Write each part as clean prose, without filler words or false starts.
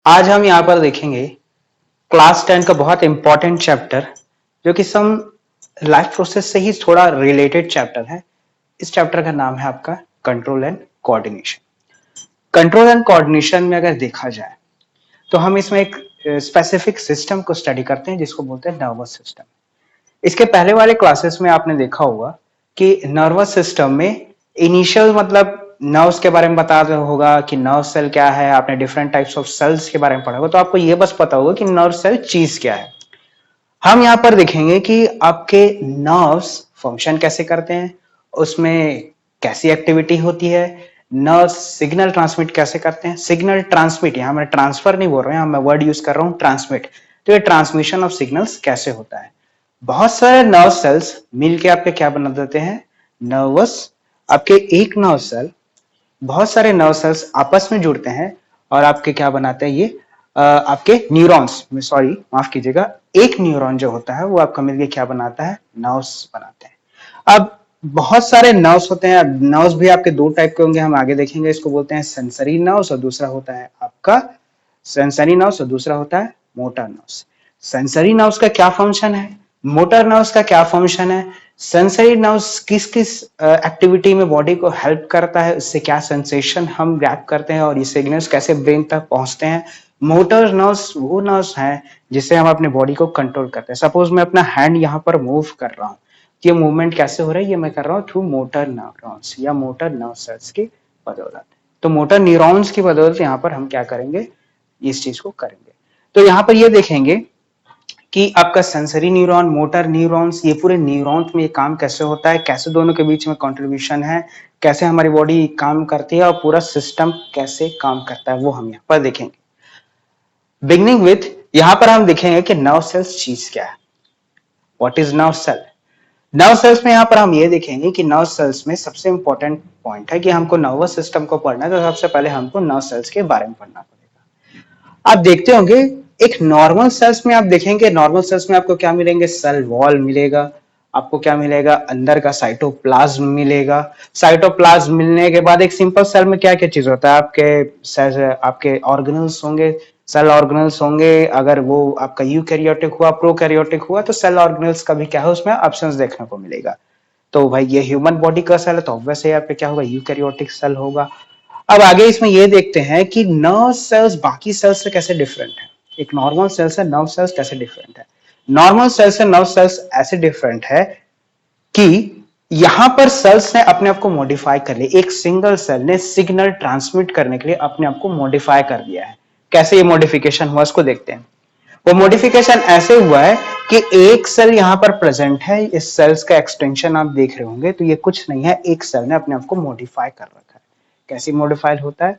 आज हम यहाँ पर देखेंगे क्लास 10 का बहुत इंपॉर्टेंट चैप्टर जो कि सम लाइफ प्रोसेस से ही थोड़ा रिलेटेड चैप्टर है। इस चैप्टर का नाम है आपका control and coordination. Control and coordination में अगर देखा जाए तो हम इसमें एक स्पेसिफिक सिस्टम को स्टडी करते हैं जिसको बोलते हैं नर्वस सिस्टम। इसके पहले वाले क्लासेस में आपने देखा होगा कि नर्वस सिस्टम में इनिशियल मतलब नर्व्स के बारे में बता होगा कि नर्व सेल क्या है। आपने डिफरेंट टाइप्स ऑफ सेल्स के बारे में पढ़ा होगा, तो आपको ये बस पता होगा कि नर्व सेल चीज क्या है। हम यहाँ पर देखेंगे कि आपके नर्व्स फंक्शन कैसे करते हैं, उसमें कैसी एक्टिविटी होती है, नर्व सिग्नल ट्रांसमिट कैसे करते हैं। सिग्नल ट्रांसमिट, यहाँ मैं ट्रांसफर नहीं बोल रहा हूँ, मैं वर्ड यूज कर रहा हूँ ट्रांसमिट। तो ये ट्रांसमिशन ऑफ सिग्नल्स कैसे होता है। बहुत सारे नर्व सेल्स मिलके आपके क्या बना देते हैं, नर्वस। आपके एक नर्व सेल बहुत सारे नर्व सेल्स आपस में जुड़ते हैं और आपके क्या बनाते हैं, ये आपके न्यूरॉन्स में, सॉरी माफ कीजिएगा, एक न्यूरॉन जो होता है वो आपका मिलके क्या बनाता है, नर्व्स बनाते हैं। अब बहुत सारे नर्व्स होते हैं। नर्व्स भी आपके दो टाइप के होंगे, हम आगे देखेंगे। इसको बोलते हैं सेंसरी नर्व्स और दूसरा होता है आपका सेंसरी नर्व्स और दूसरा होता है मोटर नर्व्स। सेंसरी नर्व्स का क्या फंक्शन है, मोटर नर्व्स का क्या फंक्शन है, सेंसरी नर्व्स किस किस एक्टिविटी में बॉडी को हेल्प करता है, इससे क्या सेंसेशन हम ग्रैब करते हैं और ये सिग्नल्स कैसे ब्रेन तक पहुंचते हैं। मोटर नर्व्स वो नर्व्स हैं जिससे हम अपने बॉडी को कंट्रोल करते हैं। सपोज मैं अपना हैंड यहाँ पर मूव कर रहा हूँ, ये मूवमेंट कैसे हो रहा है, ये मैं कर रहा हूँ थ्रू मोटर न्यूरॉन्स या मोटर नर्व सेल्स की बदौलत। तो मोटर न्यूरॉन्स की बदौलत यहाँ पर हम क्या करेंगे, इस चीज को करेंगे। तो यहाँ पर ये देखेंगे कि आपका सेंसरी न्यूरॉन, मोटर न्यूरॉन्स, ये पूरे न्यूरॉन्स में ये काम कैसे होता है, कैसे दोनों के बीच में कंट्रीब्यूशन है, कैसे हमारी बॉडी काम करती है और पूरा सिस्टम कैसे काम करता है, वो हम यहाँ पर देखेंगे। बिगनिंग विथ, यहाँ पर हम देखेंगे कि नर्व सेल्स चीज क्या है, what is nerve cell. Nerve cells में यहाँ पर हम ये देखेंगे कि नर्व सेल्स में सबसे इंपॉर्टेंट पॉइंट है कि हमको नर्वस सिस्टम को पढ़ना है, तो सबसे पहले हमको नर्व सेल्स के बारे में पढ़ना पड़ेगा। आप देखते होंगे एक नॉर्मल सेल्स में, आप देखेंगे नॉर्मल सेल्स में आपको क्या मिलेंगे, सेल वॉल मिलेगा, आपको क्या मिलेगा, अंदर का साइटोप्लाज्म मिलेगा। साइटोप्लाज्म मिलने के बाद एक सिंपल सेल में क्या क्या चीज होता है, आपके ऑर्गेनल्स होंगे, सेल ऑर्गेनल्स होंगे। अगर वो आपका यूकैरियोटिक हुआ, प्रोकैरियोटिक हुआ, तो सेल ऑर्गेनल्स का भी क्या है, उसमें ऑप्शंस देखने को मिलेगा। तो भाई ये ह्यूमन बॉडी का सेल है तो ऑब्वियसली यहाँ पे क्या होगा, यूकैरियोटिक सेल होगा। अब आगे इसमें ये देखते हैं कि नर्व सेल्स बाकी सेल्स से कैसे डिफरेंट है। एक नॉर्मल सेल से नर्व सेल्स कैसे डिफरेंट है। नॉर्मल सेल से नर्व सेल्स ऐसे डिफरेंट है कि यहां पर सेल्स ने अपने आप को मॉडिफाई कर लिया। एक सिंगल सेल ने सिग्नल ट्रांसमिट करने के लिए अपने आप को मॉडिफाई कर दिया है। कैसे ये मॉडिफिकेशन हुआ, इसको देखते हैं। वो मॉडिफिकेशन ऐसे हुआ है कि एक सेल यहां पर प्रेजेंट है, इस सेल्स का एक्सटेंशन आप देख रहे होंगे, तो ये कुछ नहीं है, एक सेल ने अपने आप को मॉडिफाई कर रखा है। कैसे मॉडिफाइड होता है,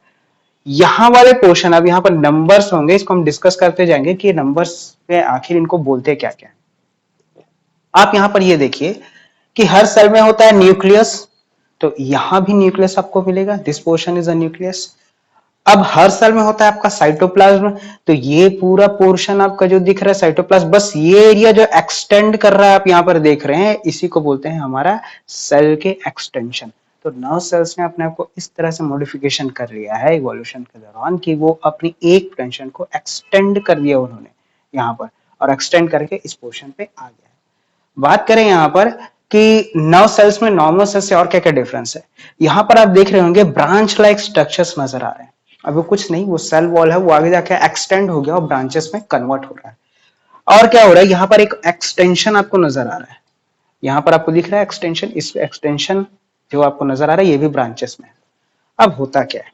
यहां वाले पोर्शन, अब यहां पर नंबर्स होंगे, इसको हम डिस्कस करते जाएंगे कि नंबर्स में आखिर इनको बोलते क्या क्या। आप यहां पर ये देखिए कि हर सेल में होता है न्यूक्लियस, तो यहां भी न्यूक्लियस आपको मिलेगा, this portion is a nucleus. अब हर सेल में होता है आपका साइटोप्लाज्म, तो ये पूरा पोर्शन आपका जो दिख रहा है साइटोप्लाज्म, बस ये एरिया जो एक्सटेंड कर रहा है आप यहाँ पर देख रहे हैं, इसी को बोलते हैं हमारा सेल के एक्सटेंशन। तो नर्व सेल्स ने अपने आप को इस तरह से मॉडिफिकेशन कर लिया है इवोल्यूशन के दौरान कि वो अपनी एक पोर्शन को एक्सटेंड कर दिया उन्होंने यहाँ पर, और एक्सटेंड करके इस पोर्शन पे आ गया। बात करें यहाँ पर कि नर्व सेल्स में नॉर्मल सेल्स से और क्या क्या डिफरेंस है। यहाँ पर आप देख रहे होंगे ब्रांच लाइक स्ट्रक्चर्स नजर आ रहे हैं। अब वो कुछ नहीं, वो सेल वॉल है, वो आगे जाके एक्सटेंड हो गया और ब्रांचेस में कन्वर्ट हो रहा है। और क्या हो रहा है, यहाँ पर एक एक्सटेंशन आपको नजर आ रहा है, यहाँ पर आपको दिख रहा है एक्सटेंशन, इस एक्सटेंशन जो आपको नजर आ रहा है ये भी ब्रांचेस में है। अब होता क्या है,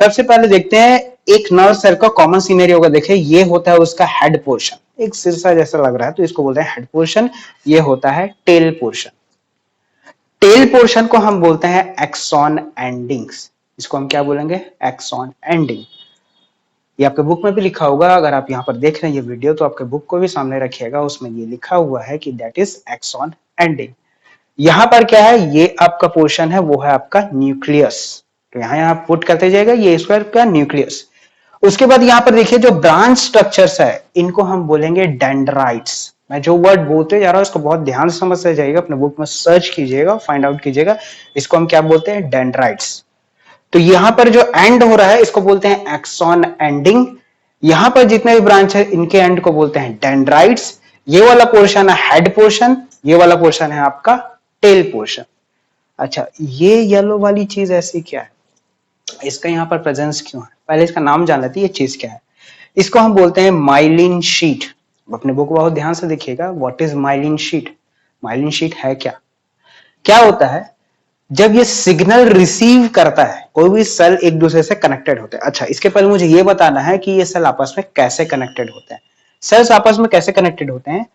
सबसे पहले देखते हैं एक नर्व सेल का कॉमन सीनरी होगा। देखिए ये होता है उसका हेड पोर्शन, एक सिरसा जैसा लग रहा है तो इसको बोलते हैं हेड पोर्शन। ये होता है टेल पोर्शन। टेल पोर्शन को हम बोलते हैं एक्सॉन एंडिंग्स। इसको हम क्या बोलेंगे, एक्सॉन एंडिंग। ये आपके बुक में भी लिखा होगा, अगर आप यहाँ पर देख रहे हैं ये वीडियो तो आपके बुक को भी सामने रखिएगा, उसमें ये लिखा हुआ है कि दैट इज एक्सॉन एंडिंग। यहाँ पर क्या है, ये आपका पोर्शन है, वो है आपका न्यूक्लियस। तो यहाँ पुट करते जाएगा, ये स्क्वायर का न्यूक्लियस। उसके बाद यहाँ पर देखिए जो ब्रांच स्ट्रक्चर्स है इनको हम बोलेंगे डेंड्राइट्स। मैं जो वर्ड बोलते जा रहा हूँ उसको बहुत ध्यान से समझ से जाइएगा, अपने बुक में सर्च कीजिएगा, फाइंड आउट कीजिएगा, इसको हम क्या बोलते हैं, डेंड्राइट्स। तो यहां पर जो एंड हो रहा है इसको बोलते हैं एक्सॉन एंडिंग। यहां पर जितने भी ब्रांच है इनके एंड को बोलते हैं डेंड्राइट्स। ये वाला पोर्शन है हेड पोर्शन, ये वाला पोर्शन है आपका टेल पोर्शन। अच्छा, ये येलो वाली चीज ऐसी क्या है, इसका यहाँ पर प्रेजेंस क्यों है, पहले इसका नाम जान लेते हैं, ये चीज क्या है। इसको हम बोलते हैं माइलिन शीट। अपने बुक बहुत ध्यान से देखिएगा, what is myelin sheath. Myelin sheath है क्या, क्या होता है, जब ये सिग्नल रिसीव करता है, कोई भी सेल एक दूसरे से कनेक्टेड होते हैं। अच्छा, इसके पहले मुझे ये बताना है कि ये सेल आपस में कैसे कनेक्टेड होते हैं। सेल्स आपस में कैसे कनेक्टेड होते हैं,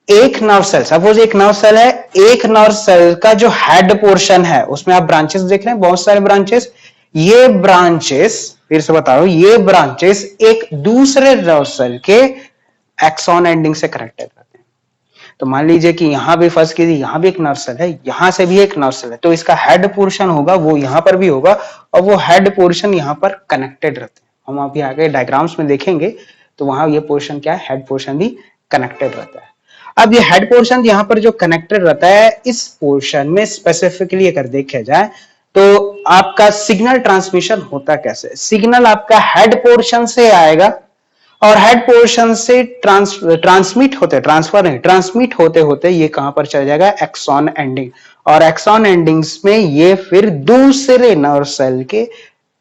एक नर्व सेल, सपोज एक नर्व सेल है, एक नर्व सेल का जो हेड पोर्शन है उसमें आप ब्रांचेस देख रहे हैं, बहुत सारे ब्रांचेस। ये ब्रांचेस, फिर से बता रहा हूं, ये ब्रांचेस एक दूसरे नर्व सेल के एक्सॉन एंडिंग से कनेक्टेड रहते हैं। तो मान लीजिए कि यहां भी फर्स्ट कीजिए, यहां भी एक नर्व सेल है, यहां से भी एक नर्व सेल है, तो इसका हेड पोर्शन होगा वो यहां पर भी होगा, और वो हेड पोर्शन यहां पर कनेक्टेड रहते हैं। हम अभी आगे डायग्राम्स में देखेंगे, तो वहां ये पोर्शन क्या है, हेड पोर्शन भी कनेक्टेड रहता है। अब ये हेड पोर्शन यहां पर जो कनेक्टेड रहता है, इस पोर्शन में स्पेसिफिकली अगर देखा जाए तो आपका सिग्नल ट्रांसमिशन होता कैसे, सिग्नल आपका हेड पोर्शन से आएगा और हेड पोर्शन से ट्रांसमिट होते, ट्रांसफर नहीं, ट्रांसमिट होते होते ये कहां पर चला जाएगा, एक्सॉन एंडिंग, और एक्सॉन एंडिंग्स में ये फिर दूसरे नर्व सेल के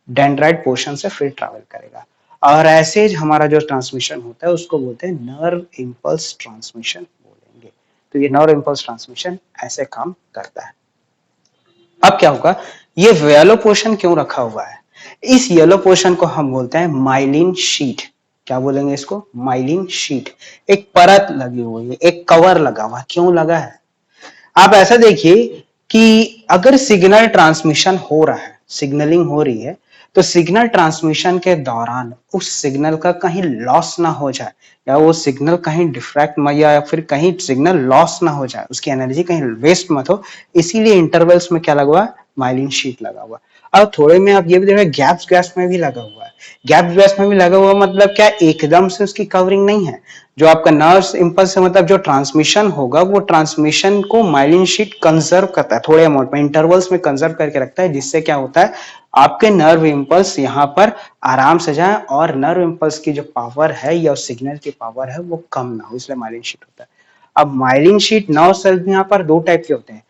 डेंड्राइट पोर्शन से फिर ट्रैवल करेगा, और ऐसे हमारा जो ट्रांसमिशन होता है उसको बोलते हैं नर्व इंपल्स ट्रांसमिशन बोलेंगे। तो ये नर्व इंपल्स ट्रांसमिशन ऐसे काम करता है। अब क्या होगा, ये येलो पोर्शन क्यों रखा हुआ है, इस येलो पोर्शन को हम बोलते हैं माइलिन शीट। क्या बोलेंगे इसको, माइलिन शीट। एक परत लगी हुई है, एक कवर लगा हुआ है, क्यों लगा है, आप ऐसा देखिए कि अगर सिग्नल ट्रांसमिशन हो रहा है, सिग्नलिंग हो रही है, तो सिग्नल ट्रांसमिशन के दौरान उस सिग्नल का कहीं लॉस ना हो जाए, या वो सिग्नल कहीं डिफ्रैक्ट या फिर कहीं सिग्नल लॉस ना हो जाए, उसकी एनर्जी कहीं वेस्ट मत हो, इसीलिए इंटरवल्स में क्या लगा हुआ है, माइलिन शीट लगा हुआ। अब थोड़े में आप ये भी देखें, गैप्स गैस में भी लगा हुआ है। गैप्स गैस में भी लगा हुआ मतलब क्या, एकदम से उसकी कवरिंग नहीं है, जो आपका नर्व इंपल्स है, मतलब जो ट्रांसमिशन होगा वो ट्रांसमिशन को माइलिन शीट कंजर्व करता है, थोड़े अमाउंट में इंटरवल्स में कंजर्व करके रखता है, जिससे क्या होता है, आपके नर्व इंपल्स यहाँ पर आराम से जाए और नर्व इंपल्स की जो पावर है या सिग्नल की पावर है वो कम ना हो, इसलिए माइलिन शीट होता है। अब माइलिन शीट नर्व सेल्स यहाँ पर दो टाइप के होते हैं।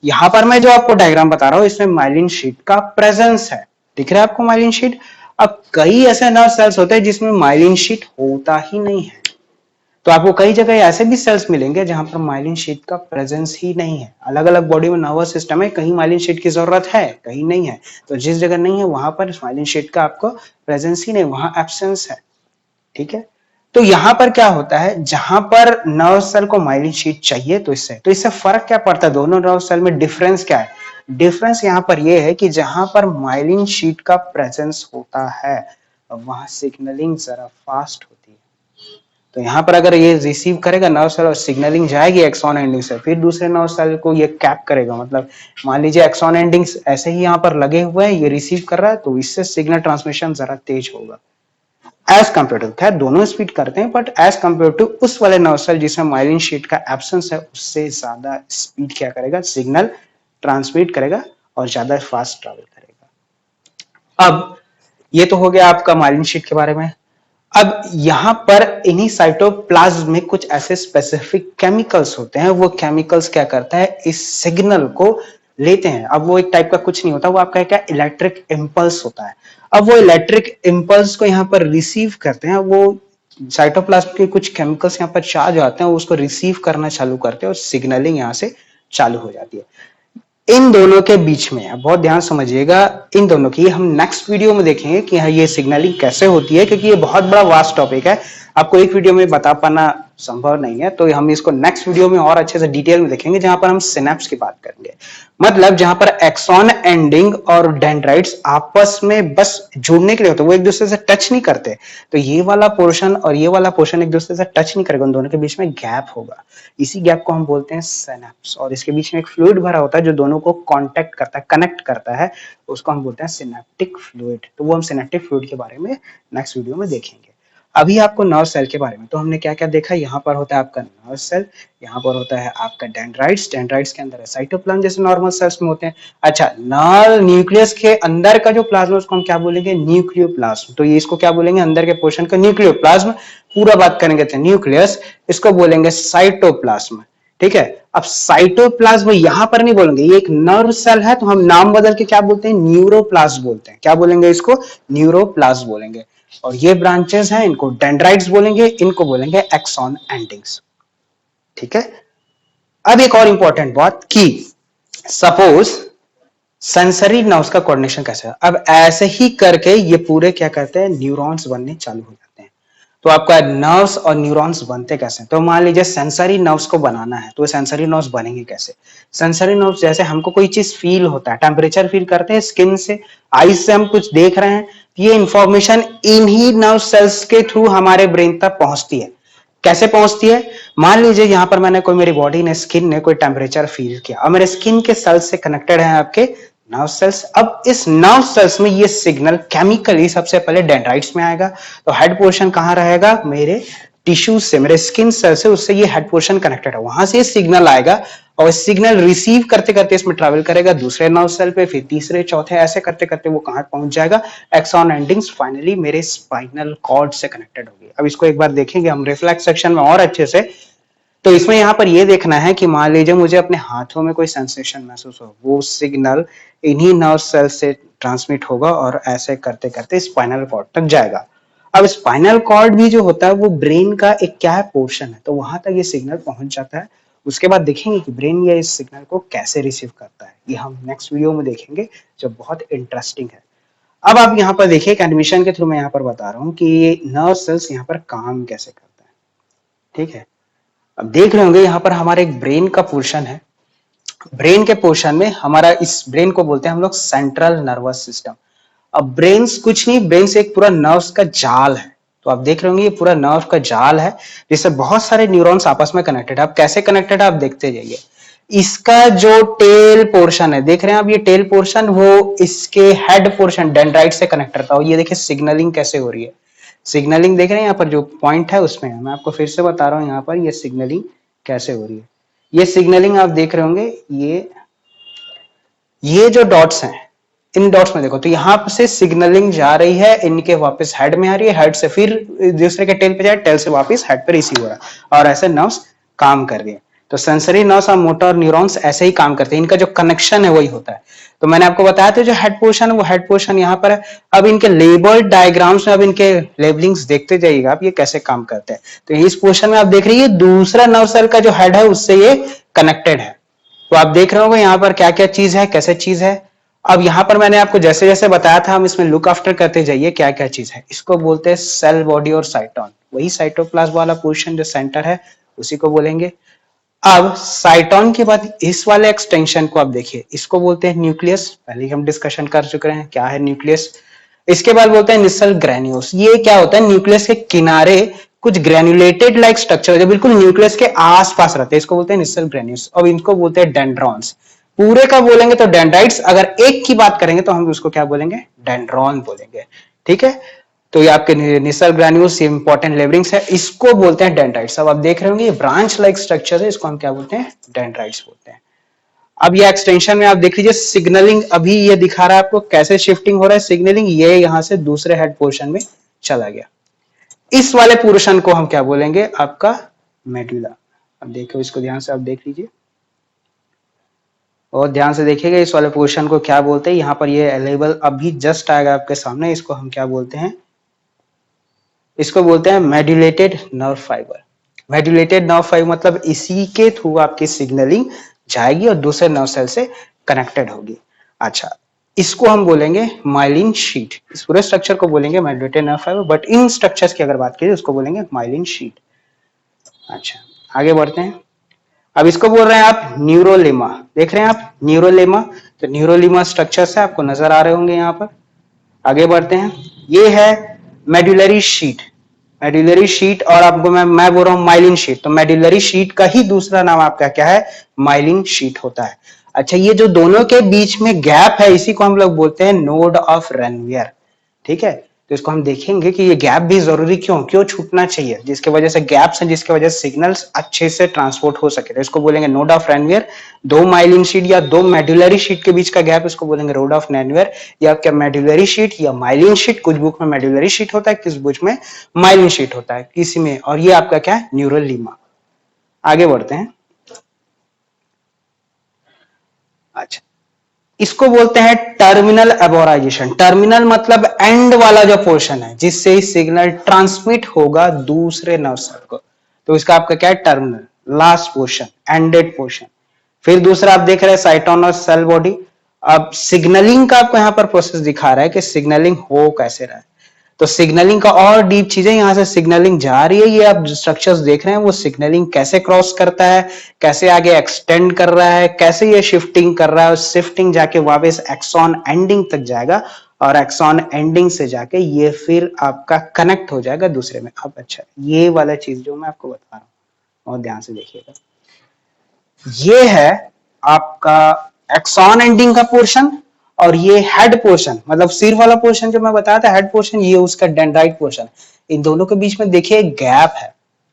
यहाँ पर मैं जो आपको डायग्राम बता रहा हूँ इसमें माइलिन शीट का प्रेजेंस है, दिख रहा है आपको माइलिन शीट। अब कई ऐसे नर्व सेल्स होते हैं जिसमें माइलिन शीट होता ही नहीं है, तो आपको कई जगह ऐसे भी सेल्स मिलेंगे जहां पर माइलिन शीट का प्रेजेंस ही नहीं है। अलग अलग बॉडी में नर्वस सिस्टम है, कहीं माइलिन शीट की जरूरत है, कहीं नहीं है, तो जिस जगह नहीं है वहां पर माइलिन शीट का आपको प्रेजेंस ही नहीं, वहां एब्सेंस है, ठीक है। तो यहां पर क्या होता है, जहां पर नर्व सेल को माइलिन शीट चाहिए, तो इससे फर्क क्या पड़ता है, दोनों नर्व सेल में डिफरेंस क्या है, डिफरेंस यहां पर यह है कि जहां पर माइलिन शीट का प्रेजेंस होता है वहां सिग्नलिंग जरा फास्ट होती है। तो यहाँ पर अगर ये रिसीव करेगा नर्व सेल और सिग्नलिंग जाएगी एक्सॉन एंडिंग से, फिर दूसरे नर्व सेल को ये कैप करेगा, मतलब मान लीजिए एक्सॉन एंडिंग्स ऐसे ही यहाँ पर लगे हुए हैं, ये रिसीव कर रहा है, तो इससे सिग्नल ट्रांसमिशन जरा तेज होगा एज कम्पेयर टू, खैर दोनों स्पीड करते हैं बट एज कम्पेयर टू उस वाले नर्व सेल जिसमें माइलिन शीट का एब्सेंस है, उससे ज्यादा स्पीड क्या करेगा, सिग्नल ट्रांसमिट करेगा और ज्यादा फास्ट ट्रेवल करेगा। अब ये तो हो गया आपका माइलिन शीट के बारे में। अब यहां पर इन्हीं साइटोप्लाज्म में कुछ ऐसे स्पेसिफिक केमिकल्स होते हैं, वो केमिकल्स क्या करता है, इस सिग्नल को लेते हैं। अब वो एक टाइप का कुछ नहीं होता, वो आपका क्या, इलेक्ट्रिक इंपल्स होता है। अब वो इलेक्ट्रिक इंपल्स को यहाँ पर रिसीव करते हैं, वो साइटोप्लाज्म के कुछ केमिकल्स यहाँ पर चार्ज आते हैं, उसको रिसीव करना चालू करते हैं और सिग्नलिंग यहाँ से चालू हो जाती है। इन दोनों के बीच में, अब बहुत ध्यान समझिएगा, इन दोनों की हम नेक्स्ट वीडियो में देखेंगे कि हाँ ये सिग्नलिंग कैसे होती है, क्योंकि ये बहुत बड़ा वास्ट टॉपिक है, आपको एक वीडियो में बता पाना संभव नहीं है, तो हम इसको नेक्स्ट वीडियो में और अच्छे से डिटेल में देखेंगे, जहां पर हम सिनेप्स की बात करेंगे, मतलब जहां पर एक्सॉन एंडिंग और डेंड्राइट्स आपस में बस जुड़ने के लिए होते हैं, वो एक दूसरे से टच नहीं करते, तो ये वाला पोर्शन और ये वाला पोर्शन एक दूसरे से टच नहीं करेगा, उन दोनों के बीच में गैप होगा, इसी गैप को हम बोलते हैं सिनेप्स, और इसके बीच में एक फ्लूइड भरा होता है जो दोनों को कांटेक्ट करता है, कनेक्ट करता है, उसको हम बोलते हैं सिनेप्टिक फ्लूइड। तो वो हम सिनेप्टिक फ्लूइड के बारे में नेक्स्ट वीडियो में देखेंगे। अभी आपको नर्व सेल के बारे में तो हमने क्या क्या देखा, यहाँ पर होता है आपका नर्व सेल, यहाँ पर होता है आपका डेंड्राइट्स, डेंड्राइट्स के अंदर है साइटोप्लाज्म जैसे नॉर्मल सेल्स में होते हैं। अच्छा, नर्व न्यूक्लियस के अंदर का जो प्लाज्मा उसको हम क्या बोलेंगे, न्यूक्लियोप्लाज्म। तो ये इसको क्या बोलेंगे, अंदर के पोर्शन का न्यूक्लियोप्लाज्म। पूरा बात करेंगे तो न्यूक्लियस, इसको बोलेंगे साइटोप्लाज्म। ठीक है, अब साइटोप्लाज्म यहां पर नहीं बोलेंगे, ये एक नर्व सेल है तो हम नाम बदल के क्या बोलते हैं, न्यूरोप्लाज्म बोलते हैं। क्या बोलेंगे इसको, न्यूरोप्लाज्म बोलेंगे। और ये ब्रांचेस हैं, इनको डेंड्राइट्स बोलेंगे, इनको बोलेंगे एक्सॉन एंडिंग्स। ठीक है, अब एक और इंपॉर्टेंट बात कि सपोज सेंसरी नर्व्स का कोऑर्डिनेशन कैसे है। अब ऐसे ही करके ये पूरे क्या कहते हैं, न्यूरॉन्स बनने चालू हो जाते हैं। तो आपका नर्व्स और न्यूरॉन्स बनते कैसे, तो मान लीजिए सेंसरी नर्व्स को बनाना है, तो सेंसरी नर्व्स बनेंगे कैसे। सेंसरी नर्व्स जैसे हमको कोई चीज फील होता है, टेम्परेचर फील करते हैं स्किन से, आईज से हम कुछ देख रहे हैं, ये इंफॉर्मेशन इन्हीं नर्व सेल्स के थ्रू हमारे ब्रेन तक पहुंचती है। कैसे पहुंचती है, मान लीजिए यहां पर मैंने कोई, मेरी बॉडी ने, स्किन ने कोई टेम्परेचर फील किया और मेरे स्किन के सेल्स से कनेक्टेड है आपके नर्व सेल्स। अब इस नर्व सेल्स में ये सिग्नल केमिकली सबसे पहले डेंड्राइट्स में आएगा। तो हेड पोर्शन कहां रहेगा, मेरे टिश्यू से, मेरे स्किन सेल से, उससे ये हेड पोर्शन कनेक्टेड है, वहां से सिग्नल आएगा और सिग्नल रिसीव करते करते इसमें ट्रैवल करेगा दूसरे नर्व सेल पे, फिर तीसरे, चौथे, ऐसे करते करते वो कहां पहुंच जाएगा, एक्सॉन एंडिंग्स, फाइनली मेरे स्पाइनल कॉर्ड से कनेक्टेड होगी। अब इसको एक बार देखेंगे हम रिफ्लेक्स सेक्शन में और अच्छे से। तो इसमें यहां पर ये देखना है कि मान लीजिए मुझे अपने हाथों में कोई सेंसेशन महसूस हो, वो सिग्नल इन्हीं नर्व सेल से ट्रांसमिट होगा और ऐसे करते करते स्पाइनल कॉर्ड तक जाएगा। अब स्पाइनल कॉर्ड भी जो होता है वो ब्रेन का एक क्या है, पोर्शन है, तो वहां तक ये सिग्नल पहुंच जाता है। उसके बाद देखेंगे कि ब्रेन ये इस सिग्नल को कैसे रिसीव करता है, ये हम नेक्स्ट वीडियो में देखेंगे जो बहुत इंटरेस्टिंग है। अब आप यहाँ पर देखिए, एनिमेशन के थ्रू मैं यहाँ पर बता रहा हूँ कि ये नर्व सेल्स यहाँ पर काम कैसे करता है। ठीक है, अब देख रहे होंगे यहाँ पर हमारे एक ब्रेन का पोर्शन है, ब्रेन के पोर्शन में हमारा, इस ब्रेन को बोलते हैं हम लोग सेंट्रल नर्वस सिस्टम। अब ब्रेन्स कुछ नहीं, ब्रेन्स एक पूरा नर्व्स का जाल है। तो आप देख रहे होंगे ये पूरा नर्व का जाल है जिससे बहुत सारे न्यूरॉन्स आपस में कनेक्टेड है। अब कैसे कनेक्टेड है आप देखते जाइए। इसका जो टेल पोर्शन है, देख रहे हैं आप, ये टेल पोर्शन वो इसके हेड पोर्शन डेंड्राइट से कनेक्टेड था। और ये देखिए सिग्नलिंग कैसे हो रही है, सिग्नलिंग देख रहे हैं यहाँ पर जो पॉइंट है उसमें, मैं आपको फिर से बता रहा हूँ यहाँ पर ये सिग्नलिंग कैसे हो रही है। ये सिग्नलिंग आप देख रहे होंगे, ये जो डॉट्स हैं, इन डॉट्स में देखो तो यहाँ से सिग्नलिंग जा रही है, इनके वापस हेड में आ रही है, हेड से फिर दूसरे के टेल पे जाए, टेल से वापस हेड पे रिसीव हो रहा है, और ऐसे नर्व्स काम कर रही है। तो सेंसरी नर्व्स और मोटर न्यूरॉन्स ऐसे ही काम करते हैं, इनका जो कनेक्शन है वही होता है। तो मैंने आपको बताया था जो हेड पोर्शन है वो हेड पोर्शन यहाँ पर है। अब इनके लेबल डायग्राम्स में, अब इनके लेबलिंग्स देखते जाइएगा आप, ये कैसे काम करते हैं। तो इस पोर्शन में आप देख रही है दूसरा नर्व सेल का जो हेड है उससे ये कनेक्टेड है। तो आप देख रहे होंगे यहाँ पर क्या क्या चीज है, कैसे चीज है। अब यहाँ पर मैंने आपको जैसे जैसे बताया था, हम इसमें लुक आफ्टर करते जाइए क्या क्या चीज है। इसको बोलते हैं सेल बॉडी और साइटोन, वही साइटोप्लाज्म वाला पोर्शन जो सेंटर है उसी को बोलेंगे। अब साइटोन के बाद इस वाले एक्सटेंशन को आप देखिए, इसको बोलते हैं न्यूक्लियस, पहले हम डिस्कशन कर चुके हैं क्या है न्यूक्लियस। इसके बाद बोलते हैं निसल ग्रेन्यूल्स, ये क्या होता है, न्यूक्लियस के किनारे कुछ ग्रेन्युलेटेड लाइक स्ट्रक्चर जो बिल्कुल न्यूक्लियस के आसपास रहते हैं, इसको बोलते हैं निसल ग्रेन्यूल्स। अब इनको बोलते हैं डेंड्रॉन्स। पूरे का बोलेंगे तो डेंड्राइट्स, अगर एक की बात करेंगे तो हम उसको क्या बोलेंगे, डेंड्रॉन बोलेंगे। ठीक है, तो ये आपके निसल ग्रैन्यूल्स, ये इंपॉर्टेंट लेवरिंग्स है, इसको बोलते हैं डेंड्राइट्स। अब आप देख रहे होंगे ये ब्रांच लाइक स्ट्रक्चर है, इसको हम क्या बोलते हैं, डेंड्राइट्स बोलते हैं। अब ये एक्सटेंशन में आप देख लीजिए सिग्नलिंग, अभी ये दिखा रहा है आपको कैसे शिफ्टिंग हो रहा है सिग्नलिंग, ये यहां से दूसरे हेड पोर्शन में चला गया। इस वाले पोर्शन को हम क्या बोलेंगे, आपका मेडुला। अब देखो इसको ध्यान से आप देख लीजिए और ध्यान से देखिएगा, इस वाले पोर्शन को क्या बोलते हैं। यहाँ पर ये लेबल अभी जस्ट आएगा आपके सामने, इसको हम क्या बोलते हैं, इसको बोलते हैं मेड्यूलेटेड नर्व फाइबर। मेड्यूलेटेड नर्व फाइबर मतलब इसी के थ्रू आपकी सिग्नलिंग जाएगी और दूसरे नर्व सेल से कनेक्टेड होगी। अच्छा, इसको हम बोलेंगे माइलिन शीट, इस पूरे स्ट्रक्चर को बोलेंगे medullated nerve fibre, but in structures की अगर बात करें उसको बोलेंगे माइलिन शीट। अच्छा, आगे बढ़ते हैं। अब इसको बोल रहे हैं आप न्यूरोलेमा, देख रहे हैं आप न्यूरोलेमा, तो न्यूरोलेमा स्ट्रक्चर्स है, आपको नजर आ रहे होंगे यहाँ पर। आगे बढ़ते हैं, ये है मेडुलरी शीट, मेडुलरी शीट, और आपको मैं बोल रहा हूँ माइलिन शीट, तो मेडुलरी शीट का ही दूसरा नाम आपका क्या है, माइलिन शीट होता है। अच्छा, ये जो दोनों के बीच में गैप है इसी को हम लोग बोलते हैं नोड ऑफ रेनवियर। ठीक है, तो इसको हम देखेंगे कि ये गैप भी जरूरी क्यों छूटना चाहिए, जिसके वजह से गैप्स हैं, जिसके वजह से सिग्नल्स अच्छे से ट्रांसपोर्ट हो सके। तो इसको बोलेंगे नोड ऑफ रैनवियर। दो माइलिन शीट या दो मेडुलरी शीट के बीच का गैप, इसको बोलेंगे रोड ऑफ रैनवियर। या क्या मेडुलरी शीट या माइलिन शीट, कुछ बुक में मेडुलरी शीट होता है, किस बुक में माइलिन शीट होता है किसी में। और ये आपका क्या है, न्यूरल लीमा। आगे बढ़ते हैं। अच्छा, इसको बोलते हैं टर्मिनल एबोराइजेशन। टर्मिनल मतलब एंड वाला जो पोर्शन है, जिससे सिग्नल ट्रांसमिट होगा दूसरे नर्व सेल को, तो इसका आपका क्या है, terminal, last portion, ended portion. फिर दूसरा आप देख रहे हैं साइटोन और सेल बॉडी। अब सिग्नलिंग का आपको यहां पर प्रोसेस दिखा रहा है कि सिग्नलिंग हो कैसे रहा है। तो सिग्नलिंग का और डीप चीजें, यहां से सिग्नलिंग जा रही है, ये आप स्ट्रक्चर्स देख रहे हैं, वो सिग्नलिंग कैसे क्रॉस करता है, कैसे आगे एक्सटेंड कर रहा है, कैसे ये शिफ्टिंग कर रहा है, शिफ्टिंग जाके वापस एक्सॉन एंडिंग तक जाएगा, और एक्सॉन एंडिंग से जाके ये फिर आपका कनेक्ट हो जाएगा दूसरे में। अब अच्छा, ये वाला चीज जो मैं आपको बता रहा हूँ और ध्यान से देखिएगा, ये है आपका एक्सॉन एंडिंग का पोर्शन, और ये हेड पोर्शन, मतलब सिर वाला पोर्शन जो मैं बताया था हेड पोर्शन, ये उसका डेंड्राइट पोर्शन। इन दोनों के बीच में देखिए एक गैप है,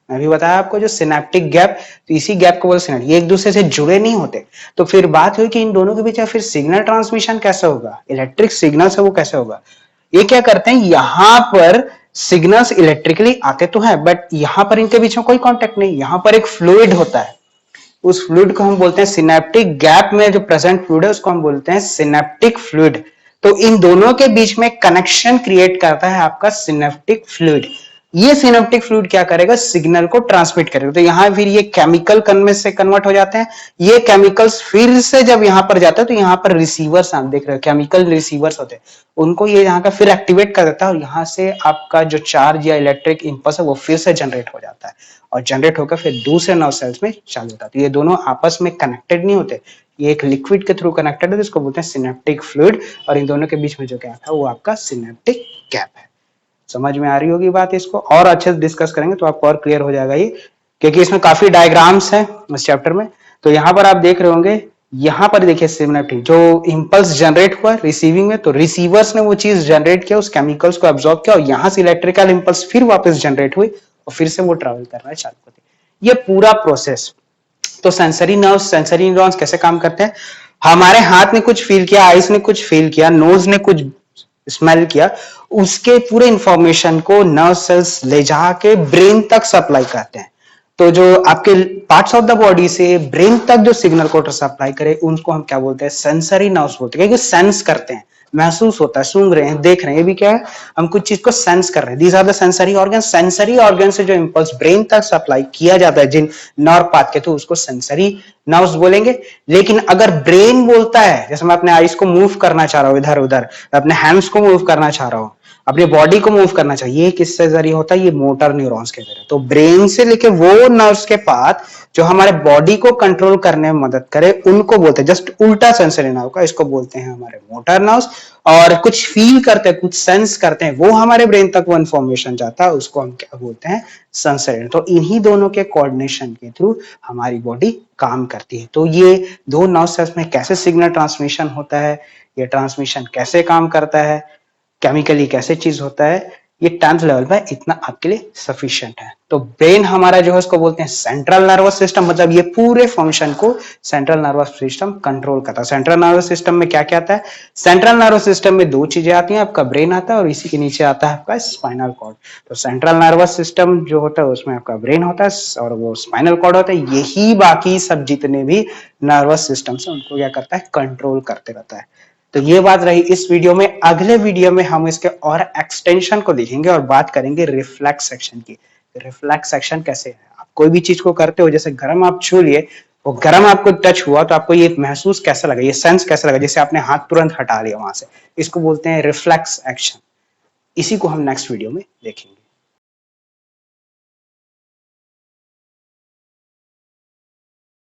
मैं भी बताया आपको, जो सिनेप्टिक गैप, तो इसी गैप को बोलते हैं, ये एक दूसरे से जुड़े नहीं होते। तो फिर बात हुई कि इन दोनों के बीच फिर सिग्नल ट्रांसमिशन कैसे होगा, इलेक्ट्रिक सिग्नल से वो कैसे होगा। ये क्या करते हैं, यहां पर सिग्नल्स इलेक्ट्रिकली आते तो हैं, बट यहां पर इनके बीच में कोई कॉन्टेक्ट नहीं, यहां पर एक फ्लूइड होता है, उस फ्लूइड को हम बोलते हैं सिनेप्टिक गैप में जो प्रेजेंट फ्लूइड है उसको हम बोलते हैं सिनेप्टिक फ्लूइड। तो इन दोनों के बीच में कनेक्शन क्रिएट करता है आपका सिनेप्टिक फ्लूइड। ये सिनेप्टिक फ्लूइड क्या करेगा, सिग्नल को ट्रांसमिट करेगा। तो यहां फिर ये केमिकल कन्वे से कन्वर्ट हो जाते हैं, ये केमिकल्स फिर से जब यहां पर जाते हैं तो यहां पर रिसीवर्स, आप देख रहे हो केमिकल रिसीवर्स होते हैं, उनको ये यहाँ का फिर एक्टिवेट कर देता है, और यहां से आपका जो चार्ज या इलेक्ट्रिक इंपल्स है वो फिर से जनरेट हो जाता है, और जनरेट होकर फिर दूसरे नर्व सेल्स में चालू होता है। तो ये दोनों आपस में कनेक्टेड नहीं होते, ये एक लिक्विड के थ्रू कनेक्टेड है, जिसको बोलते हैं सिनेप्टिक फ्लूइड, और इन दोनों के बीच में जो गैप है वो आपका सिनेप्टिक गैप है। समझ में आ रही होगी बात, इसको और अच्छे से डिस्कस करेंगे तो आपको और क्लियर हो जाएगा ये, क्योंकि इसमें काफी डायग्राम्स हैं इस चैप्टर में। तो यहाँ पर आप देख रहे होंगे, यहाँ पर देखिए सिनेप्टिक जो इंपल्स जनरेट हुआ रिसीविंग में, तो रिसीवर्स ने वो चीज जनरेट किया, उस केमिकल्स को एब्जॉर्ब किया, और यहाँ से इलेक्ट्रिकल इंपल्स फिर वापस जनरेट हुई, और फिर से वो ट्रेवल करना चालू होती। ये पूरा प्रोसेस। तो सेंसरी नर्व्स, सेंसरी न्यूरॉन्स कैसे काम करते हैं, हमारे हाथ ने कुछ फील किया, आईज ने कुछ फील किया, नोज ने कुछ स्मेल किया, उसके पूरे इंफॉर्मेशन को नर्व सेल्स ले जाके ब्रेन तक सप्लाई करते हैं। तो जो आपके पार्ट्स ऑफ द बॉडी से ब्रेन तक जो सिग्नल को सप्लाई करे, उनको हम क्या बोलते हैं, सेंसरी नर्व्स बोलते हैं, क्योंकि सेंस करते हैं, महसूस होता है, सूंघ रहे हैं, देख रहे हैं, ये भी क्या है, हम कुछ चीज को सेंस कर रहे हैं। These are the sensory organ. Sensory organ से जो इंपल्स ब्रेन तक सप्लाई किया जाता है जिन नर्व पाथ के, तो उसको सेंसरी नर्व्स बोलेंगे। लेकिन अगर ब्रेन बोलता है, जैसे मैं अपने आईज को मूव करना चाह रहा हूं इधर उधर, अपने हैंड्स को मूव करना चाह रहा हूं, अपनी बॉडी को मूव करना चाहिए, ये किससे जरिए होता है, ये मोटर न्यूरॉन्स के जरिए। तो ब्रेन से लेके वो नर्व्स के पाथ जो हमारे बॉडी को कंट्रोल करने में मदद करे, उनको बोलते हैं, जस्ट उल्टा सेंसरी नर्व का, इसको बोलते हैं हमारे मोटर नर्व्स। और कुछ फील करते हैं, कुछ सेंस करते हैं, वो हमारे ब्रेन तक वो इन्फॉर्मेशन जाता है, उसको हम क्या बोलते हैं, सेंसरी। तो इन्हीं दोनों के कोऑर्डिनेशन के थ्रू हमारी बॉडी काम करती है। तो ये दो नर्व सेल्स में कैसे सिग्नल ट्रांसमिशन होता है, ये ट्रांसमिशन कैसे काम करता है, केमिकली कैसे चीज होता है, ये 10th लेवल पे इतना आपके लिए सफिशिएंट है। तो ब्रेन हमारा जो है उसको बोलते हैं सेंट्रल नर्वस सिस्टम, मतलब ये पूरे फंक्शन को सेंट्रल नर्वस सिस्टम कंट्रोल करता है। सेंट्रल नर्वस सिस्टम में क्या क्या आता है, सेंट्रल नर्वस सिस्टम में दो चीजें आती हैं, आपका ब्रेन आता है और इसी के नीचे आता है आपका स्पाइनल कॉर्ड। तो सेंट्रल नर्वस सिस्टम जो होता है उसमें आपका ब्रेन होता है और वो स्पाइनल कॉर्ड होता है, यही बाकी सब जितने भी नर्वस सिस्टम है उनको क्या करता है, कंट्रोल करते रहता है। तो ये बात रही इस वीडियो में। अगले वीडियो में हम इसके और एक्सटेंशन को देखेंगे और बात करेंगे रिफ्लेक्स सेक्शन की। रिफ्लेक्स सेक्शन कैसे है, आप कोई भी चीज को करते हो, जैसे गरम आप छू लिए, वो गरम आपको टच हुआ तो आपको ये महसूस कैसा लगा, ये सेंस कैसा लगा, जैसे आपने हाथ तुरंत हटा लिया वहां से, इसको बोलते हैं रिफ्लेक्स एक्शन। इसी को हम नेक्स्ट वीडियो में देखेंगे।